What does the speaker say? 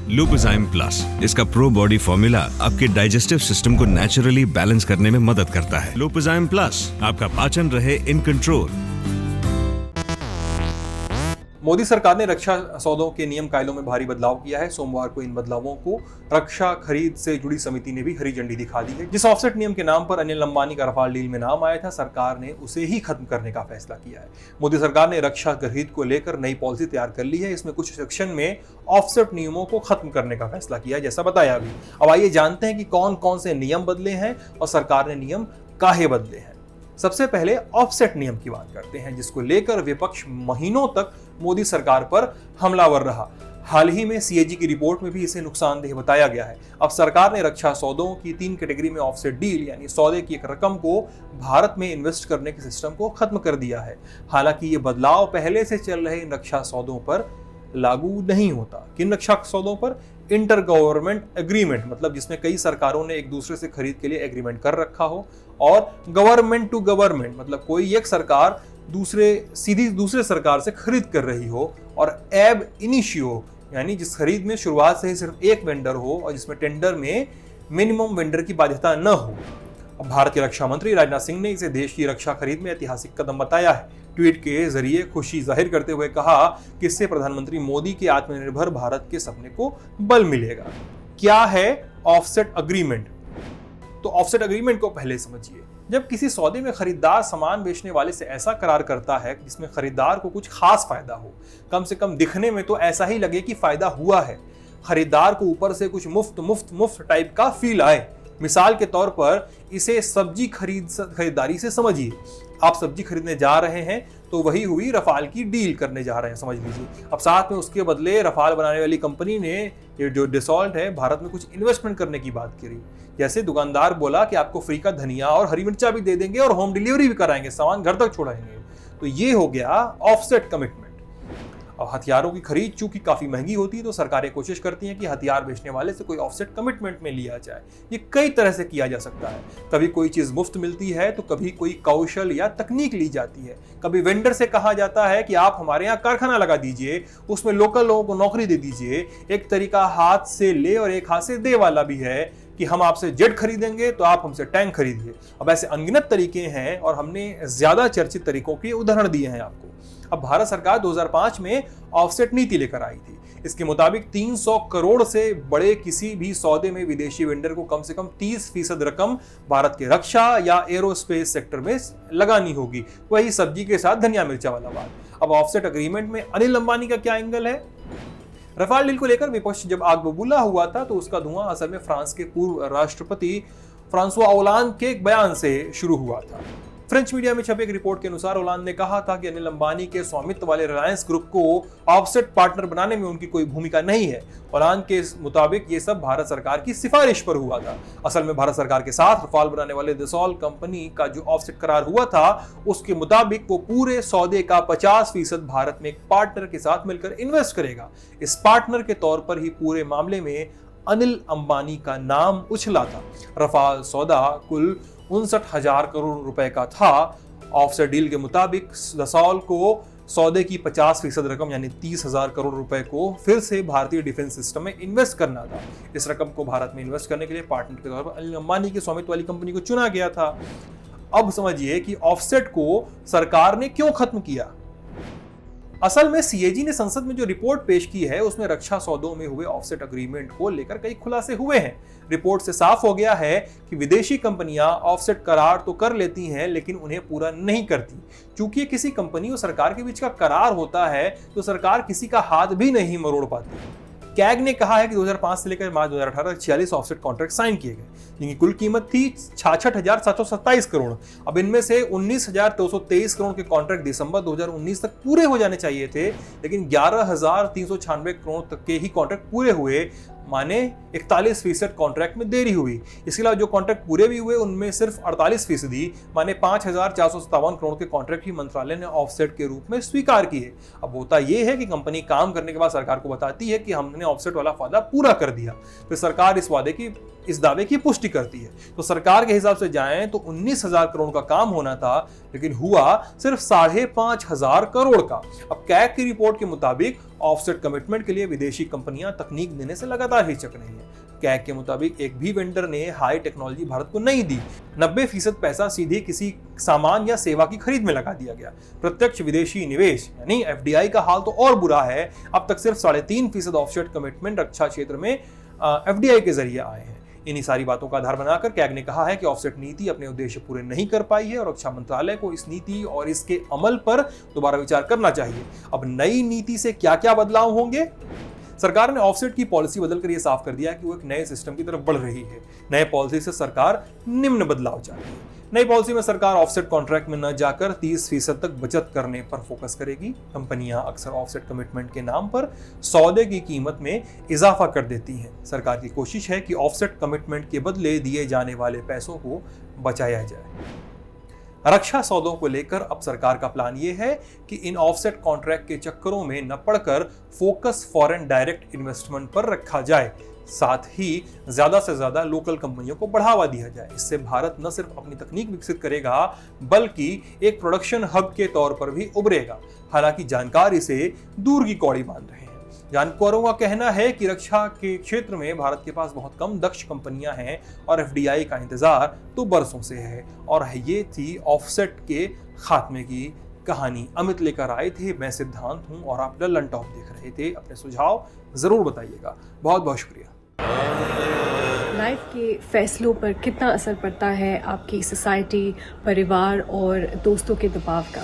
लुपिजाइम plus, इसका pro body formula आपके digestive system को नेचुरली बैलेंस करने में मदद करता है। लुपिजाइम प्लस, आपका पाचन रहे इन कंट्रोल। मोदी सरकार ने रक्षा सौदों के नियम कायदों में भारी बदलाव किया है। सोमवार को इन बदलावों को रक्षा खरीद से जुड़ी समिति ने भी हरी झंडी दिखा दी है। जिस ऑफसेट नियम के नाम पर अनिल अंबानी का रफाल डील में नाम आया था, सरकार ने उसे ही खत्म करने का फैसला किया है। मोदी सरकार ने रक्षा खरीद को लेकर नई पॉलिसी तैयार कर ली है। इसमें कुछ सेक्शन में ऑफसेट नियमों को खत्म करने का फैसला किया है, जैसा बताया अभी। अब आइए जानते हैं कि कौन कौन से नियम बदले हैं और सरकार ने नियम काहे बदले हैं। सबसे पहले ऑफसेट नियम की बात करते हैं, जिसको लेकर विपक्ष महीनों तक मोदी सरकार पर हमलावर रहा। हाल ही में सीएजी की रिपोर्ट में भी इसे नुकसानदेह बताया गया है। अब सरकार ने रक्षा सौदों की 3 कैटेगरी में ऑफसेट डील यानी सौदे की एक रकम को भारत में इन्वेस्ट करने के सिस्टम को खत्म कर दिया है। हालांकि ये बदलाव पहले से चल रहे इन रक्षा सौदों पर लागू नहीं होता। किन रक्षा सौदों पर? इंटर गवर्नमेंट एग्रीमेंट, मतलब जिसमें कई सरकारों ने एक दूसरे से खरीद के लिए एग्रीमेंट कर रखा हो, और गवर्नमेंट टू गवर्नमेंट, मतलब कोई एक सरकार सीधी दूसरे सरकार से खरीद कर रही हो, और एब इनिशियो यानी जिस खरीद में शुरुआत से ही सिर्फ एक वेंडर हो और जिसमें टेंडर में मिनिमम वेंडर की बाध्यता न हो। अब भारत के रक्षा मंत्री राजनाथ सिंह ने इसे देश की रक्षा खरीद में ऐतिहासिक कदम बताया है। ट्वीट के जरिए खुशी जाहिर करते हुए कहा कि इससे प्रधानमंत्री मोदी के आत्मनिर्भर भारत के सपने को बल मिलेगा। क्या है ऑफसेट अग्रीमेंट? तो ऑफसेट अग्रीमेंट को पहले समझिए। जब किसी सौदे में खरीदार सामान बेचने वाले से ऐसा करार करता है जिसमें खरीदार को कुछ खास फायदा हो, कम से कम दिखने में तो ऐसा ही लगे कि फायदा हुआ है, खरीदार को ऊपर से कुछ मुफ्त टाइप का फील आए। मिसाल के तौर पर इसे सब्जी खरीदारी से समझिए। आप सब्जी खरीदने जा रहे हैं तो वही हुई रफाल की डील करने जा रहे हैं, समझ लीजिए। अब साथ में उसके बदले रफाल बनाने वाली कंपनी ने, ये जो डसॉल्ट है, भारत में कुछ इन्वेस्टमेंट करने की बात करी। जैसे दुकानदार बोला कि आपको फ्री का धनिया और हरी मिर्चा भी दे देंगे और होम डिलीवरी भी कराएंगे, सामान घर तक छोड़ाएंगे। तो ये हो गया ऑफसेट कमिटमेंट। अब हथियारों की खरीद चूंकि काफी महंगी होती है, तो सरकारें कोशिश करती हैं कि हथियार बेचने वाले से कोई ऑफसेट कमिटमेंट में लिया जाए। ये कई तरह से किया जा सकता है। कभी कोई चीज मुफ्त मिलती है तो कभी कोई कौशल या तकनीक ली जाती है। कभी वेंडर से कहा जाता है कि आप हमारे यहाँ कारखाना लगा दीजिए, उसमें लोकल लोगों को नौकरी दे दीजिए। एक तरीका हाथ से ले और एक हाथ से दे वाला भी है कि हम आपसे जेट खरीदेंगे तो आप हमसे टैंक खरीदिए। अब ऐसे अनगिनत तरीके हैं और हमने ज्यादा चर्चित तरीकों के उदाहरण दिए हैं आपको। अब भारत सरकार 2005 में ऑफसेट नीति लेकर आई थी। इसके मुताबिक 300 करोड़ से बड़े किसी भी सौदे में विदेशी वेंडर को कम से कम 30% रकम भारत के रक्षा या एरोस्पेस सेक्टर में लगानी होगी। वही सब्जी के साथ धनिया मिर्चा वाला बात। अब ऑफसेट अग्रीमेंट में अनिल अंबानी का क्या एंगल है? रफाल डील को लेकर विपक्ष जब आग बबूला हुआ था तो उसका धुआं असल में फ्रांस के पूर्व राष्ट्रपति फ्रांसुआ ओलांद के एक बयान से शुरू हुआ था। फ्रेंच मीडिया में छपी एक रिपोर्ट के अनुसार ओलांद ने कहा था कि अनिल अंबानी के स्वामित्व वाले रिलायंस ग्रुप को ऑफसेट पार्टनर बनाने में उनकी कोई भूमिका नहीं है। ओलांद के मुताबिक ये सब भारत सरकार की सिफारिश पर हुआ था। असल में भारत सरकार के साथ रफाल बनाने वाले दसॉल्ट कंपनी का जो ऑफसेट करार हुआ था, उसके मुताबिक वो पूरे सौदे का 50% भारत में एक पार्टनर के साथ मिलकर इन्वेस्ट करेगा। इस पार्टनर के तौर पर ही पूरे मामले में अनिल अंबानी का नाम उछला था। रफाल सौदा कुल 59,000 करोड़ रुपए का था। ऑफसेट डील के मुताबिक दसॉल्ट को सौदे की 50% रकम यानी 30,000 करोड़ रुपए को फिर से भारतीय डिफेंस सिस्टम में इन्वेस्ट करना था। इस रकम को भारत में इन्वेस्ट करने के लिए पार्टनर के तौर पर अनिल अंबानी के स्वामित्व वाली कंपनी को चुना गया था। अब समझिए कि ऑफसेट को सरकार ने क्यों खत्म किया। असल में सीएजी ने संसद में जो रिपोर्ट पेश की है, उसमें रक्षा सौदों में हुए ऑफसेट अग्रीमेंट को लेकर कई खुलासे हुए हैं। रिपोर्ट से साफ हो गया है कि विदेशी कंपनियां ऑफसेट करार तो कर लेती हैं, लेकिन उन्हें पूरा नहीं करती। चूंकि किसी कंपनी और सरकार के बीच का करार होता है तो सरकार किसी का हाथ भी नहीं मरोड़ पाती। कैग ने कहा है कि 2005 से लेकर मार्च 2018 तक 46 ऑफसेट कॉन्ट्रैक्ट साइन किए गए, जिनकी कुल कीमत थी 66,727 करोड़। अब इनमें से 19,223 करोड़ के कॉन्ट्रैक्ट दिसंबर 2019 तक पूरे हो जाने चाहिए थे, लेकिन 11,396 करोड़ तक के ही कॉन्ट्रैक्ट पूरे हुए, माने 41% कॉन्ट्रैक्ट में देरी हुई। इसके अलावा जो कॉन्ट्रैक्ट पूरे भी हुए उनमें सिर्फ 48% माने 5,457 करोड़ के कॉन्ट्रैक्ट ही मंत्रालय ने ऑफसेट के रूप में स्वीकार किए। अब होता यह है कि कंपनी काम करने के बाद सरकार को बताती है कि हमने ऑफसेट वाला वादा पूरा कर दिया, फिर सरकार इस दावे की पुष्टि करती है। तो सरकार के हिसाब से जाएं तो 19,000 करोड़ का काम होना था, लेकिन हुआ सिर्फ 5,500 करोड़ का। अब कैग की रिपोर्ट के मुताबिक ऑफसेट कमिटमेंट के लिए विदेशी कंपनियां तकनीक देने से लगातार हिचक रही हैं। कैग के मुताबिक एक भी वेंडर ने हाई टेक्नोलॉजी भारत को नहीं दी। 90% पैसा सीधे किसी सामान या सेवा की खरीद में लगा दिया गया। प्रत्यक्ष विदेशी निवेश यानी एफडीआई का हाल तो और बुरा है। अब तक सिर्फ 3.5% ऑफसेट कमिटमेंट रक्षा क्षेत्र में एफडीआई के जरिए आए हैं। इन्हीं सारी बातों का आधार बनाकर कैग ने कहा है कि ऑफसेट नीति अपने उद्देश्य पूरे नहीं कर पाई है और रक्षा मंत्रालय को इस नीति और इसके अमल पर दोबारा विचार करना चाहिए। अब नई नीति से क्या क्या बदलाव होंगे? सरकार ने ऑफसेट की पॉलिसी बदलकर यह साफ कर दिया कि वो एक नए सिस्टम की तरफ बढ़ रही है। नए पॉलिसी से सरकार निम्न बदलाव चाहती है। नई पॉलिसी में सरकार ऑफसेट कॉन्ट्रैक्ट में न जाकर 30% तक बचत करने पर फोकस करेगी। कंपनियां अक्सर ऑफसेट कमिटमेंट के नाम पर सौदे की कीमत में इजाफा कर देती हैं। सरकार की कोशिश है कि ऑफसेट कमिटमेंट के बदले दिए जाने वाले पैसों को बचाया जाए। रक्षा सौदों को लेकर अब सरकार का प्लान ये है कि इन ऑफसेट कॉन्ट्रैक्ट के चक्करों में न पड़कर फोकस फॉरेन डायरेक्ट इन्वेस्टमेंट पर रखा जाए। साथ ही ज्यादा से ज्यादा लोकल कंपनियों को बढ़ावा दिया जाए। इससे भारत न सिर्फ अपनी तकनीक विकसित करेगा बल्कि एक प्रोडक्शन हब के तौर पर भी उभरेगा। हालांकि जानकार इसे दूर की कौड़ी मान रहे हैं। जानकारों का कहना है कि रक्षा के क्षेत्र में भारत के पास बहुत कम दक्ष कंपनियां हैं और एफडीआई का इंतजार तो बरसों से है। और ये थी ऑफसेट के खात्मे की कहानी। अमित लेकर आए थे, मैं सिद्धांत हूं और आप लल्लन टॉप देख रहे थे। अपने सुझाव जरूर बताइएगा। बहुत बहुत शुक्रिया। लाइफ के फैसलों पर कितना असर पड़ता है आपकी सोसाइटी, परिवार और दोस्तों के दबाव का?